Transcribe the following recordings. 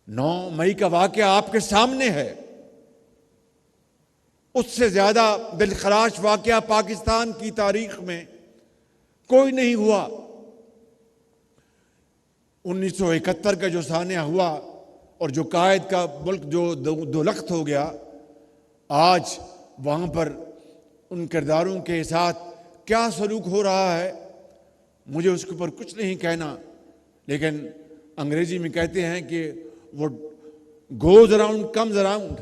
9 مئی کا واقعہ آپ کے سامنے ہے، اس سے زیادہ دلخراش واقعہ پاکستان کی تاریخ میں کوئی نہیں ہوا۔ 1971 کا جو سانحہ ہوا اور جو قائد کا ملک جو دو لخت ہو گیا، آج وہاں پر ان کرداروں کے ساتھ کیا سلوک ہو رہا ہے، مجھے اس کے اوپر کچھ نہیں کہنا، لیکن انگریزی میں کہتے ہیں کہ وہ گوز اراؤنڈ کمز اراؤنڈ،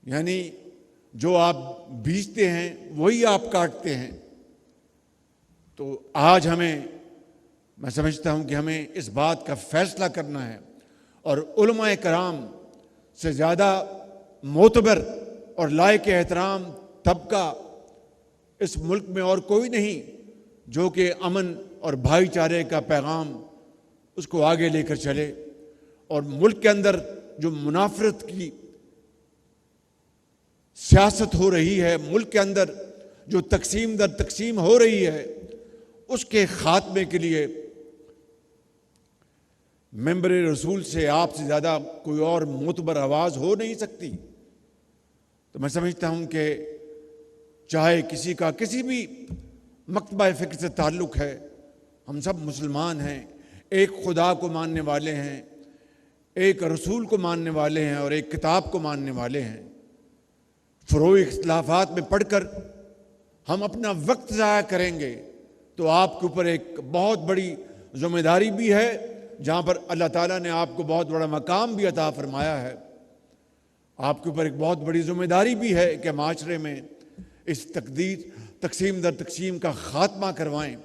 یعنی جو آپ بیجتے ہیں وہی آپ کاٹتے ہیں۔ تو آج میں سمجھتا ہوں کہ ہمیں اس بات کا فیصلہ کرنا ہے، اور علماء کرام سے زیادہ معتبر اور لائق احترام طبقہ اس ملک میں اور کوئی نہیں جو کہ امن اور بھائی چارے کا پیغام اس کو آگے لے کر چلے، اور ملک کے اندر جو منافرت کی سیاست ہو رہی ہے، ملک کے اندر جو تقسیم در تقسیم ہو رہی ہے، اس کے خاتمے کے لیے ممبر رسول سے آپ سے زیادہ کوئی اور معتبر آواز ہو نہیں سکتی۔ تو میں سمجھتا ہوں کہ چاہے کسی کا کسی بھی مکتبہ فکر سے تعلق ہے، ہم سب مسلمان ہیں، ایک خدا کو ماننے والے ہیں، ایک رسول کو ماننے والے ہیں، اور ایک کتاب کو ماننے والے ہیں۔ فروعی اختلافات میں پڑھ کر ہم اپنا وقت ضائع کریں گے تو آپ کے اوپر ایک بہت بڑی ذمہ داری بھی ہے، جہاں پر اللہ تعالیٰ نے آپ کو بہت بڑا مقام بھی عطا فرمایا ہے۔ آپ کے اوپر ایک بہت بڑی ذمہ داری بھی ہے کہ معاشرے میں اس تقسیم در تقسیم کا خاتمہ کروائیں۔